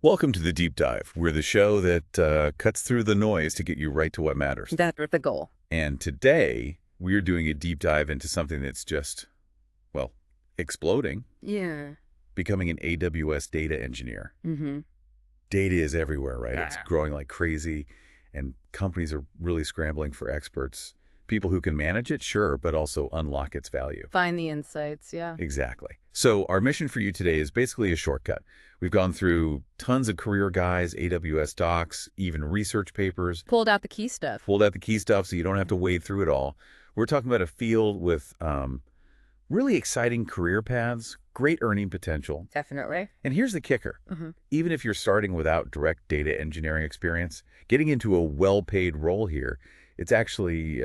Welcome to the Deep Dive. We're the show that cuts through the noise to get you right to what matters. That's the goal. And today, we're doing a deep dive into something that's just, well, exploding, Yeah. becoming an AWS data engineer. Mm-hmm. Data is everywhere, right? It's Ah. growing like crazy, and companies are really scrambling for experts. People who can manage it, sure, but also unlock its value. Find the insights, yeah. Exactly. So our mission for you today is basically a shortcut. We've gone through tons of career guides, AWS docs, even research papers, Pulled out the key stuff. pulled out the key stuff so you don't have to wade through it all. We're talking about a field with really exciting career paths, great earning potential. Definitely. And here's the kicker. Mm-hmm. Even if you're starting without direct data engineering experience, getting into a well-paid role here, it's actually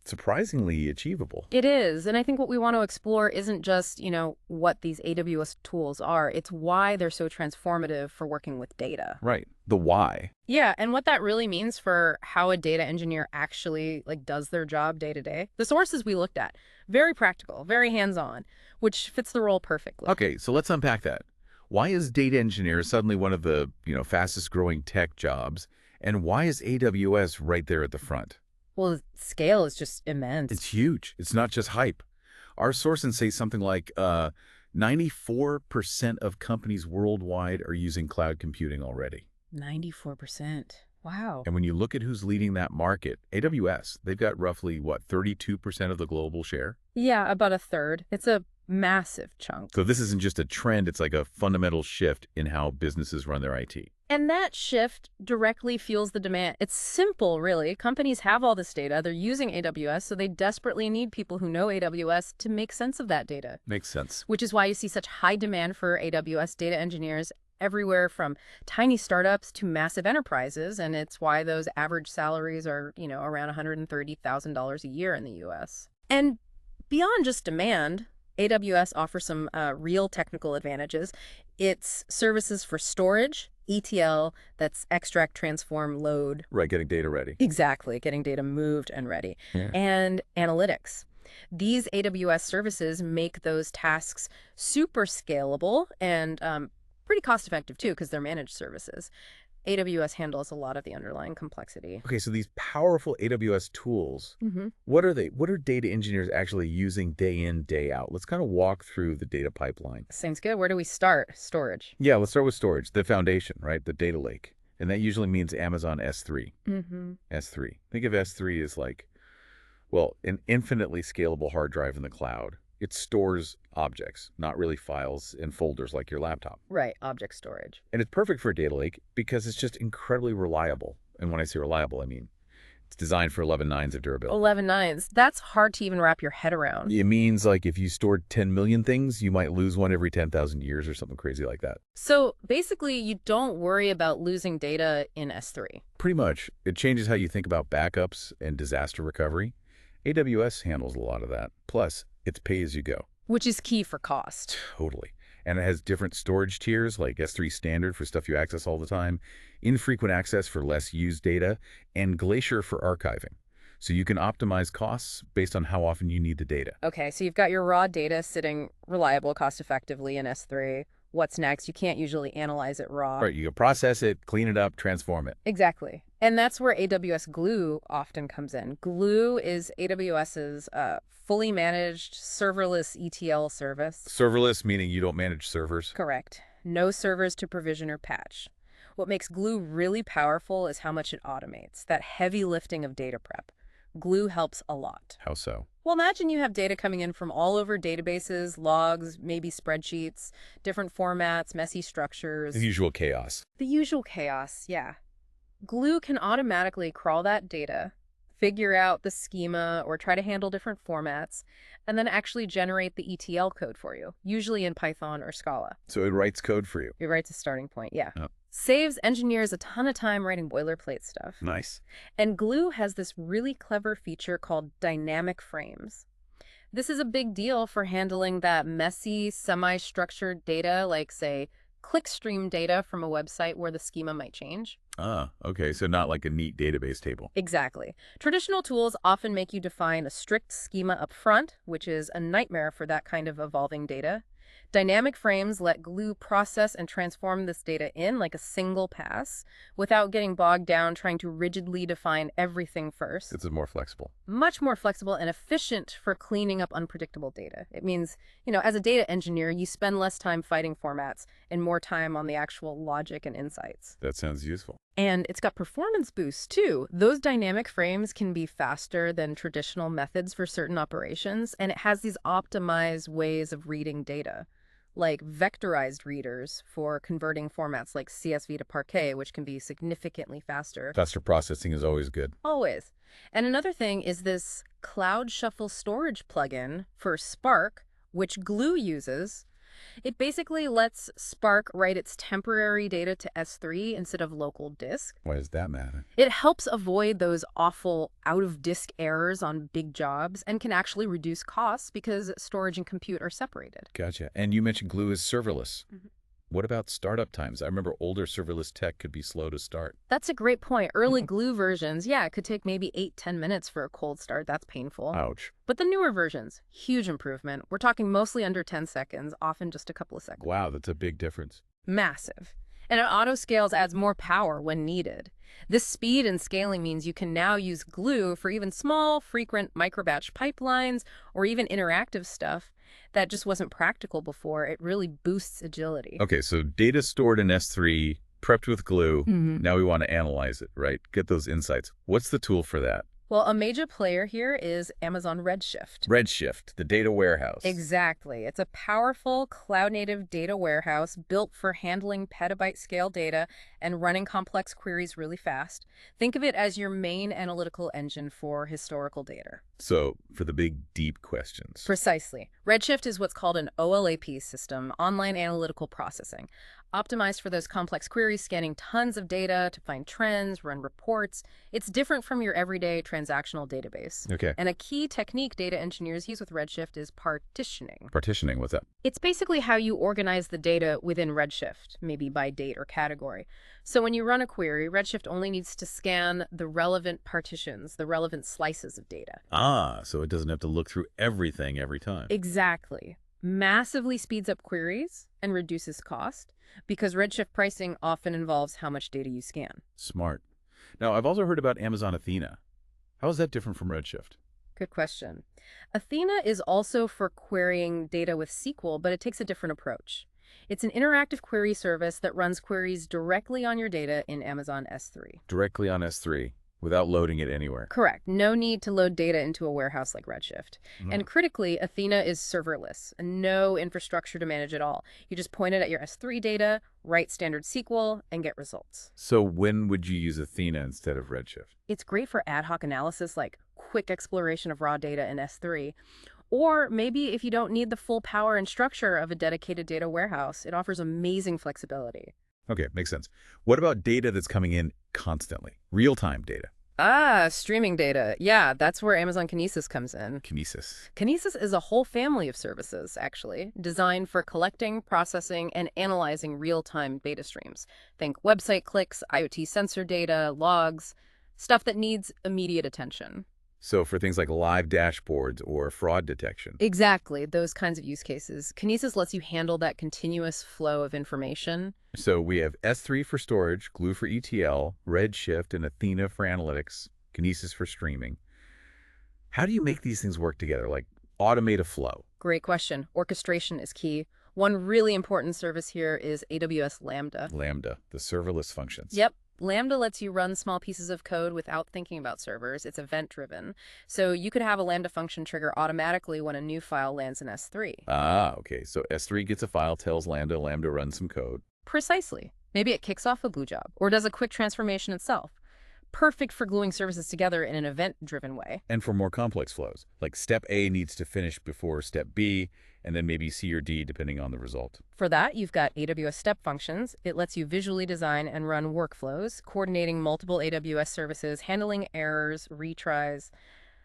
surprisingly achievable. It is. And I think what we want to explore isn't just, what these AWS tools are. It's why they're so transformative for working with data. Right. The why. Yeah, and what that really means for how a data engineer actually does their job day to day. The sources we looked at, very practical, very hands-on, which fits the role perfectly. Okay, so let's unpack that. Why is data engineer suddenly one of the, fastest growing tech jobs? And why is AWS right there at the front? Well, the scale is just immense. It's huge. It's not just hype. Our sources say something like 94% of companies worldwide are using cloud computing already. 94%. Wow. And when you look at who's leading that market, AWS, they've got roughly, 32% of the global share? Yeah, about a third. It's a massive chunk. So this isn't just a trend, it's like a fundamental shift in how businesses run their IT. And that shift directly fuels the demand. It's simple, really. Companies have all this data. They're using AWS, so they desperately need people who know AWS to make sense of that data, Makes sense. which is why you see such high demand for AWS data engineers everywhere from tiny startups to massive enterprises. And it's why those average salaries are, around $130,000 a year in the US. And beyond just demand, AWS offers some real technical advantages. Its services for storage, ETL, that's extract, transform, load. Right, getting data ready. Exactly, getting data moved and ready. Yeah. And analytics. These AWS services make those tasks super scalable and pretty cost effective too, because they're managed services. AWS handles a lot of the underlying complexity. Okay, so these powerful AWS tools, Mm-hmm. what are they? What are data engineers actually using day in, day out? Let's kind of walk through the data pipeline. Sounds good. Where do we start? Storage. Yeah, let's start with storage, the foundation, right? The data lake. And that usually means Amazon S3. Mm-hmm. S3. Think of S3 as like, well, an infinitely scalable hard drive in the cloud. It stores objects, not really files and folders like your laptop. Right, object storage. And it's perfect for a data lake because it's just incredibly reliable. And when I say reliable, I mean it's designed for 11 nines of durability. 11 nines. That's hard to even wrap your head around. It means like if you stored 10 million things, you might lose one every 10,000 years or something crazy like that. So basically, you don't worry about losing data in S3. Pretty much. It changes how you think about backups and disaster recovery. AWS handles a lot of that. Plus, it's pay as you go. Which is key for cost. Totally. And it has different storage tiers like S3 Standard for stuff you access all the time, Infrequent Access for less used data, and Glacier for archiving. So you can optimize costs based on how often you need the data. Okay, so you've got your raw data sitting reliable, cost-effectively in S3. What's next? You can't usually analyze it raw. Right, you can process it, clean it up, transform it. Exactly. And that's where AWS Glue often comes in. Glue is AWS's fully managed serverless ETL service. Serverless, meaning you don't manage servers. Correct. No servers to provision or patch. What makes Glue really powerful is how much it automates, that heavy lifting of data prep. Glue helps a lot. How so? Well, imagine you have data coming in from all over databases, logs, maybe spreadsheets, different formats, messy structures. The usual chaos. The usual chaos, yeah. Glue can automatically crawl that data, figure out the schema, or try to handle different formats, and then actually generate the ETL code for you, usually in Python or Scala. So it writes code for you. It writes a starting point, yeah. Oh. Saves engineers a ton of time writing boilerplate stuff. Nice. And Glue has this really clever feature called dynamic frames. This is a big deal for handling that messy, semi-structured data, like, say, clickstream data from a website where the schema might change. Ah, okay, so not like a neat database table. Exactly. Traditional tools often make you define a strict schema up front, which is a nightmare for that kind of evolving data. Dynamic frames let Glue process and transform this data in like a single pass without getting bogged down trying to rigidly define everything first. It's more flexible. Much more flexible and efficient for cleaning up unpredictable data. It means, as a data engineer, you spend less time fighting formats and more time on the actual logic and insights. That sounds useful. And it's got performance boosts, too. Those dynamic frames can be faster than traditional methods for certain operations, and it has these optimized ways of reading data, like vectorized readers for converting formats like CSV to Parquet, which can be significantly faster. Faster processing is always good. Always. And another thing is this Cloud Shuffle storage plugin for Spark, which Glue uses. It basically lets Spark write its temporary data to S3 instead of local disk. Why does that matter? It helps avoid those awful out-of-disk errors on big jobs and can actually reduce costs because storage and compute are separated. Gotcha. And you mentioned Glue is serverless. Mhm. What about startup times? I remember older serverless tech could be slow to start. That's a great point. Early Glue versions, yeah, it could take maybe 8-10 minutes for a cold start. That's painful. Ouch. But the newer versions, huge improvement. We're talking mostly under 10 seconds, often just a couple of seconds. Wow, that's a big difference. Massive. And it auto-scales adds more power when needed. This speed and scaling means you can now use Glue for even small, frequent microbatch pipelines or even interactive stuff that just wasn't practical before. It really boosts agility. Okay, so data stored in S3, prepped with Glue. Now we want to analyze it, right? Get those insights. What's the tool for that? Well, a major player here is Amazon Redshift. Redshift, the data warehouse. Exactly. It's a powerful cloud-native data warehouse built for handling petabyte-scale data and running complex queries really fast. Think of it as your main analytical engine for historical data. So, for the big, deep questions. Precisely. Redshift is what's called an OLAP system, online analytical processing, optimized for those complex queries, scanning tons of data to find trends, run reports. It's different from your everyday transactional database. Okay. And a key technique data engineers use with Redshift is partitioning. Partitioning, what's that? It's basically how you organize the data within Redshift, maybe by date or category. So when you run a query, Redshift only needs to scan the relevant partitions, the relevant slices of data. So it doesn't have to look through everything every time. Exactly. Massively speeds up queries and reduces cost because Redshift pricing often involves how much data you scan. Smart. Now, I've also heard about Amazon Athena. How is that different from Redshift? Good question. Athena is also for querying data with SQL, but it takes a different approach. It's an interactive query service that runs queries directly on your data in Amazon S3. Directly on S3, without loading it anywhere. Correct. No need to load data into a warehouse like Redshift. And critically, Athena is serverless, no infrastructure to manage at all. You just point it at your S3 data, write standard SQL, and get results. So when would you use Athena instead of Redshift? It's great for ad hoc analysis, like quick exploration of raw data in S3. Or maybe if you don't need the full power and structure of a dedicated data warehouse, it offers amazing flexibility. Okay, makes sense. What about data that's coming in constantly? Real-time data. Streaming data. Yeah, that's where Amazon Kinesis comes in. Kinesis. Kinesis is a whole family of services, actually, designed for collecting, processing, and analyzing real-time data streams. Think website clicks, IoT sensor data, logs, stuff that needs immediate attention. So for things like live dashboards or fraud detection. Exactly, those kinds of use cases. Kinesis lets you handle that continuous flow of information. So we have S3 for storage, Glue for ETL, Redshift, and Athena for analytics, Kinesis for streaming. How do you make these things work together, like automate a flow? Great question. Orchestration is key. One really important service here is AWS Lambda. Lambda, the serverless functions. Yep. Lambda lets you run small pieces of code without thinking about servers. It's event-driven. So you could have a Lambda function trigger automatically when a new file lands in S3. Okay. So S3 gets a file, tells Lambda, Lambda runs some code. Precisely. Maybe it kicks off a Glue job or does a quick transformation itself. Perfect for gluing services together in an event-driven way. And for more complex flows, like step A needs to finish before step B, and then maybe C or D, depending on the result. For that, you've got AWS Step Functions. It lets you visually design and run workflows, coordinating multiple AWS services, handling errors, retries.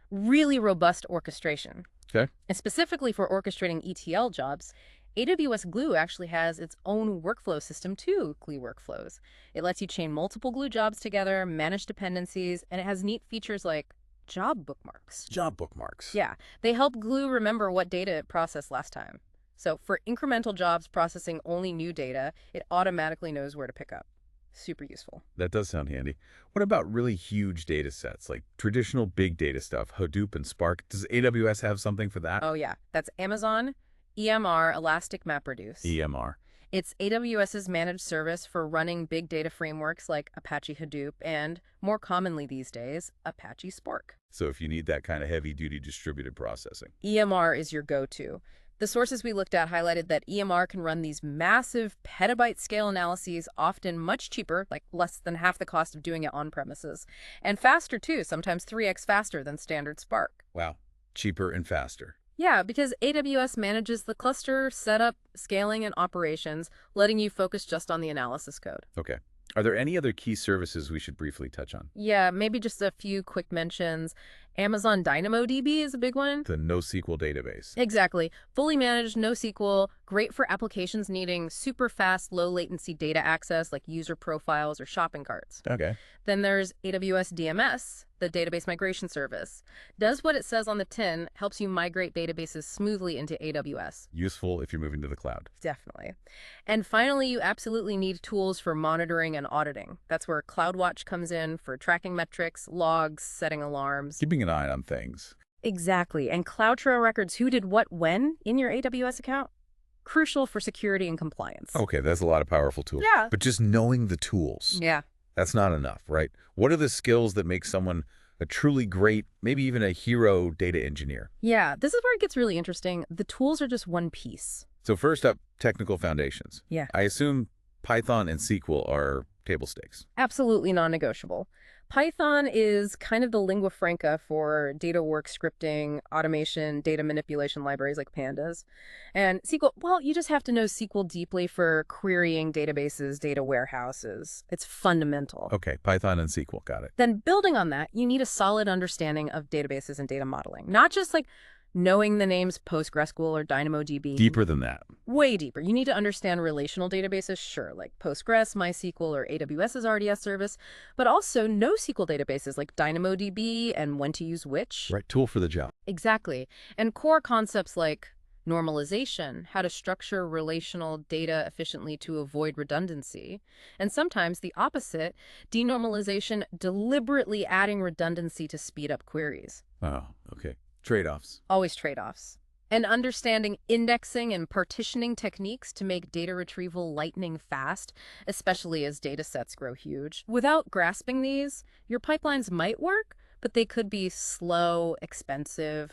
Really robust orchestration. Okay. And specifically for orchestrating ETL jobs, AWS Glue actually has its own workflow system too, Glue Workflows. It lets you chain multiple Glue jobs together, manage dependencies, and it has neat features like job bookmarks. Job bookmarks. Yeah, they help Glue remember what data it processed last time. So for incremental jobs processing only new data, it automatically knows where to pick up. Super useful. That does sound handy. What about really huge data sets, like traditional big data stuff, Hadoop and Spark? Does AWS have something for that? Oh yeah, that's Amazon EMR Elastic MapReduce. EMR. It's AWS's managed service for running big data frameworks like Apache Hadoop and, more commonly these days, Apache Spark. So if you need that kind of heavy-duty distributed processing. EMR is your go-to. The sources we looked at highlighted that EMR can run these massive petabyte-scale analyses, often much cheaper, like less than half the cost of doing it on premises, and faster too, sometimes 3x faster than standard Spark. Wow. Cheaper and faster. Yeah, because AWS manages the cluster, setup, scaling, and operations, letting you focus just on the analysis code. Okay. Are there any other key services we should briefly touch on? Yeah, maybe just a few quick mentions. Amazon DynamoDB is a big one. The NoSQL database. Exactly. Fully managed, NoSQL, great for applications needing super fast, low latency data access like user profiles or shopping carts. Okay. Then there's AWS DMS, the database migration service. Does what it says on the tin, helps you migrate databases smoothly into AWS. Useful if you're moving to the cloud. Definitely. And finally, you absolutely need tools for monitoring and auditing. That's where CloudWatch comes in for tracking metrics, logs, setting alarms. Keeping an eye on things. Exactly. And CloudTrail records who did what when in your AWS account. Crucial for security and compliance. Okay, that's a lot of powerful tools. Yeah. But just knowing the tools, Yeah. that's not enough, right? What are the skills that make someone a truly great, maybe even a hero data engineer? Yeah, this is where it gets really interesting. The tools are just one piece. So first up, technical foundations. Yeah. I assume Python and SQL are table stakes. Absolutely non-negotiable. Python is kind of the lingua franca for data work scripting, automation, data manipulation libraries like pandas. And SQL, well, you just have to know SQL deeply for querying databases, data warehouses. It's fundamental. Okay, Python and SQL, got it. Then building on that, you need a solid understanding of databases and data modeling, not just like knowing the names PostgreSQL or DynamoDB. Deeper than that. Way deeper. You need to understand relational databases, sure, like Postgres, MySQL, or AWS's RDS service, but also NoSQL databases like DynamoDB and when to use which. Right, tool for the job. Exactly. And core concepts like normalization, how to structure relational data efficiently to avoid redundancy, and sometimes the opposite, denormalization, deliberately adding redundancy to speed up queries. Oh, okay. Trade-offs. Always trade-offs. And understanding indexing and partitioning techniques to make data retrieval lightning fast, especially as data sets grow huge. Without grasping these, your pipelines might work, but they could be slow, expensive,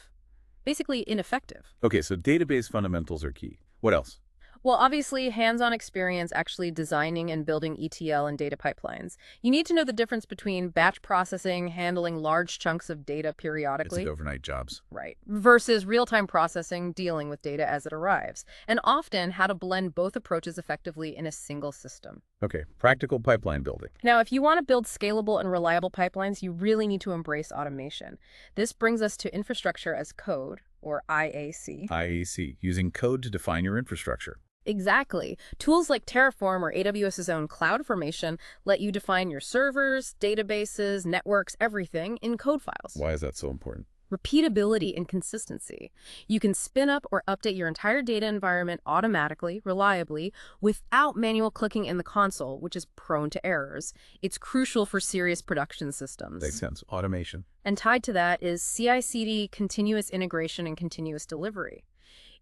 basically ineffective. Okay, so database fundamentals are key. What else? Well, obviously, hands-on experience actually designing and building ETL and data pipelines. You need to know the difference between batch processing, handling large chunks of data It's periodically. like overnight jobs. Right. Versus real-time processing, dealing with data as it arrives. And often, how to blend both approaches effectively in a single system. Okay, practical pipeline building. Now, if you want to build scalable and reliable pipelines, you really need to embrace automation. This brings us to infrastructure as code, or IAC. IAC, using code to define your infrastructure. Exactly. Tools like Terraform or AWS's own CloudFormation let you define your servers, databases, networks, everything in code files. Why is that so important? Repeatability and consistency. You can spin up or update your entire data environment automatically, reliably, without manual clicking in the console, which is prone to errors. It's crucial for serious production systems. Makes sense. Automation. And tied to that is CI/CD, continuous integration and continuous delivery.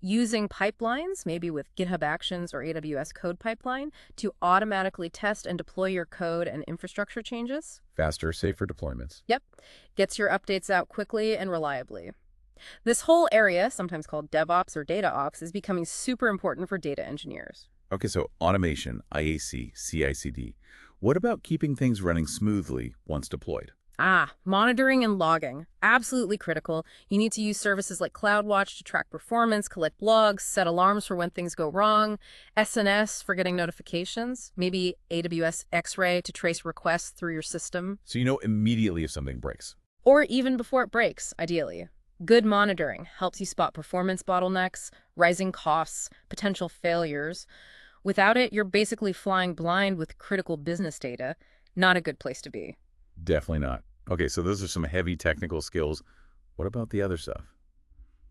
Using pipelines, maybe with GitHub Actions or AWS Code Pipeline, to automatically test and deploy your code and infrastructure changes. Faster, safer deployments. Yep. Gets your updates out quickly and reliably. This whole area, sometimes called DevOps or Data Ops, is becoming super important for data engineers. Okay, so automation, IAC, CI/CD. What about keeping things running smoothly once deployed? Monitoring and logging. Absolutely critical. You need to use services like CloudWatch to track performance, collect logs, set alarms for when things go wrong, SNS for getting notifications, maybe AWS X-Ray to trace requests through your system, So you know immediately if something breaks. or even before it breaks, ideally. Good monitoring helps you spot performance bottlenecks, rising costs, potential failures. Without it, you're basically flying blind with critical business data. Not a good place to be. Definitely not. Okay, so those are some heavy technical skills. What about the other stuff?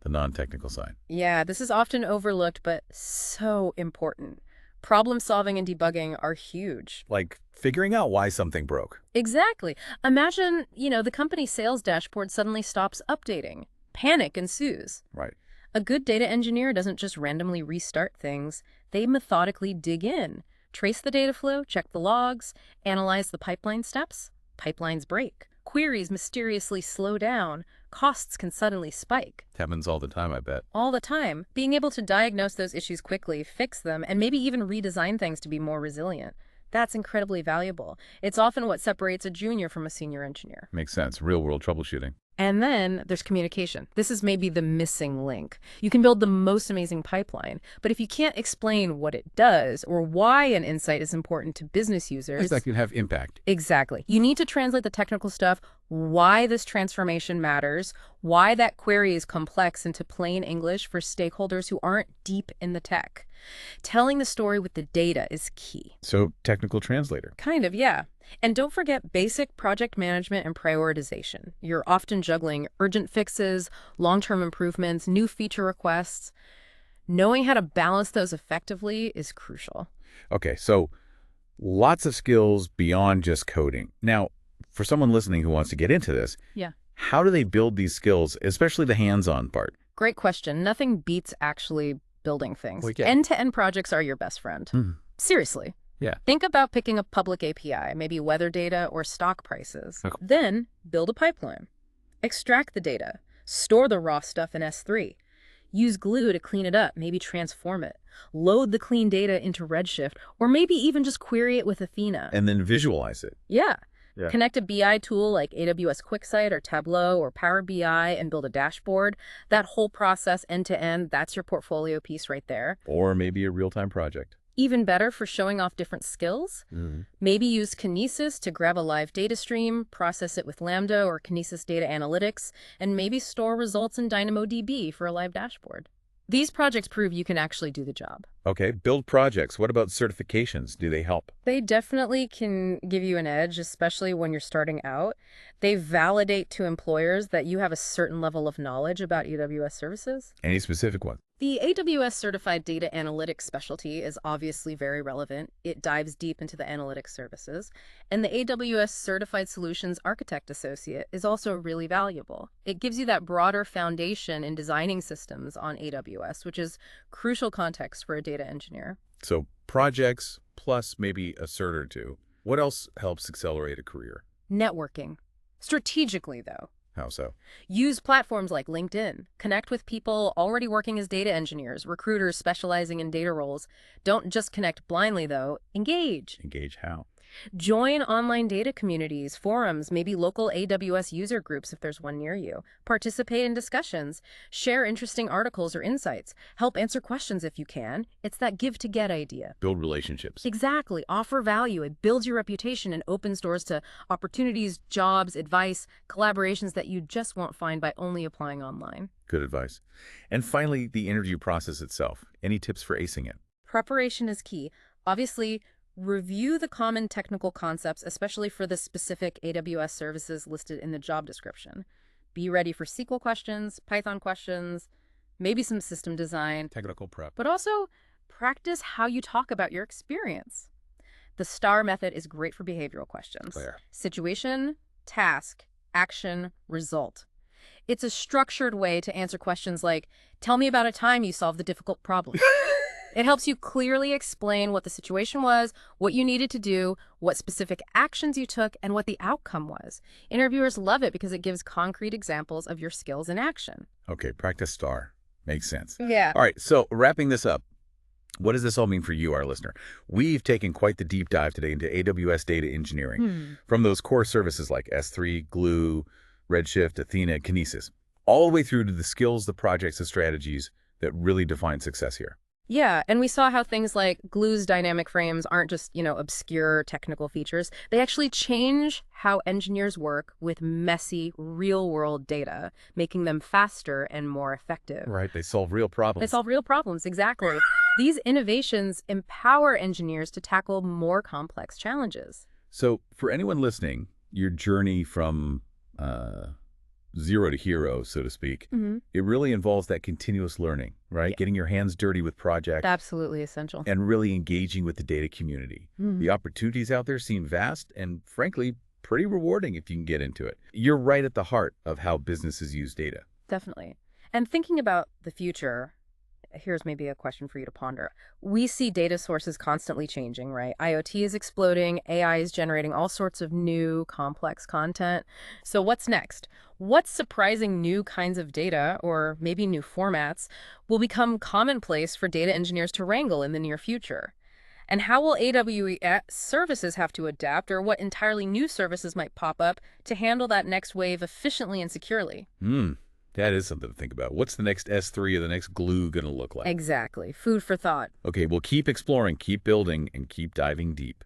the non-technical side. Yeah, this is often overlooked, but so important. Problem solving and debugging are huge. Like figuring out why something broke. Exactly. Imagine, the company sales dashboard suddenly stops updating. Panic ensues. Right. A good data engineer doesn't just randomly restart things. They methodically dig in, trace the data flow, check the logs, analyze the pipeline steps. Pipelines break. Queries mysteriously slow down. Costs can suddenly spike. Happens all the time, I bet. All the time. Being able to diagnose those issues quickly, fix them, and maybe even redesign things to be more resilient. That's incredibly valuable. It's often what separates a junior from a senior engineer. Makes sense. Real-world troubleshooting. And then there's communication. This is maybe the missing link. You can build the most amazing pipeline, but if you can't explain what it does or why an insight is important to business users... That can have impact. Exactly. You need to translate the technical stuff, why this transformation matters, why that query is complex into plain English for stakeholders who aren't deep in the tech. Telling the story with the data is key. So, technical translator. Kind of, yeah. And don't forget basic project management and prioritization. You're often juggling urgent fixes, long-term improvements, new feature requests. Knowing how to balance those effectively is crucial. Okay, so lots of skills beyond just coding. Now, for someone listening who wants to get into this, how do they build these skills, especially the hands-on part? Great question. Nothing beats actually building things. Okay. End-to-end projects are your best friend. Seriously. Yeah. Think about picking a public API, maybe weather data or stock prices. Okay. Then build a pipeline. Extract the data. Store the raw stuff in S3. Use Glue to clean it up, maybe transform it. Load the clean data into Redshift, or maybe even just query it with Athena. And then visualize it. Yeah. Yeah. Connect a BI tool like AWS QuickSight or Tableau or Power BI and build a dashboard. That whole process end to end, that's your portfolio piece right there. Or maybe a real-time project. Even better for showing off different skills. Maybe use Kinesis to grab a live data stream, process it with Lambda or Kinesis Data Analytics, and maybe store results in DynamoDB for a live dashboard. These projects prove you can actually do the job. Okay, build projects. What about certifications? Do they help? They definitely can give you an edge, especially when you're starting out. They validate to employers that you have a certain level of knowledge about AWS services. Any specific ones? The AWS Certified Data Analytics specialty is obviously very relevant. It dives deep into the analytics services. And the AWS Certified Solutions Architect Associate is also really valuable. It gives you that broader foundation in designing systems on AWS, which is crucial context for a data engineer. So projects plus maybe a cert or two. What else helps accelerate a career? Networking. Strategically, though. How so? Use platforms like LinkedIn. Connect with people already working as data engineers, recruiters specializing in data roles. Don't just connect blindly, though. Engage. Engage how? Join online data communities, forums, maybe local AWS user groups if there's one near you. Participate in discussions. Share interesting articles or insights. Help answer questions if you can. It's that give-to-get idea. Build relationships. Exactly. Offer value. It builds your reputation and opens doors to opportunities, jobs, advice, collaborations that you just won't find by only applying online. Good advice. And finally, the interview process itself. Any tips for acing it? Preparation is key. Obviously, review the common technical concepts, especially for the specific AWS services listed in the job description. Be ready for SQL questions, Python questions, maybe some system design. Technical prep. But also practice how you talk about your experience. The STAR method is great for behavioral questions. Clear. Situation, task, action, result. It's a structured way to answer questions like, tell me about a time you solved the difficult problem. It helps you clearly explain what the situation was, what you needed to do, what specific actions you took, and what the outcome was. Interviewers love it because it gives concrete examples of your skills in action. Okay, practice STAR. Makes sense. Yeah. All right, so wrapping this up, what does this all mean for you, our listener? We've taken quite the deep dive today into AWS data engineering, from those core services like S3, Glue, Redshift, Athena, Kinesis, all the way through to the skills, the projects, the strategies that really define success here. Yeah, and we saw how things like Glue's dynamic frames aren't just, obscure technical features. They actually change how engineers work with messy, real-world data, making them faster and more effective. Right, they solve real problems. They solve real problems, exactly. These innovations empower engineers to tackle more complex challenges. So for anyone listening, your journey from zero to hero, so to speak. It really involves that continuous learning, right? Yeah. Getting your hands dirty with projects Absolutely essential. and really engaging with the data community. The opportunities out there seem vast and, frankly, pretty rewarding if you can get into it. You're right at the heart of how businesses use data. Definitely. And thinking about the future, here's maybe a question for you to ponder. We see data sources constantly changing, right? IoT is exploding, AI is generating all sorts of new, complex content. So what's next? What surprising new kinds of data, or maybe new formats, will become commonplace for data engineers to wrangle in the near future? And how will AWS services have to adapt, or what entirely new services might pop up to handle that next wave efficiently and securely? That is something to think about. What's the next S3 or the next Glue going to look like? Exactly. Food for thought. Okay, well, keep exploring, keep building, and keep diving deep.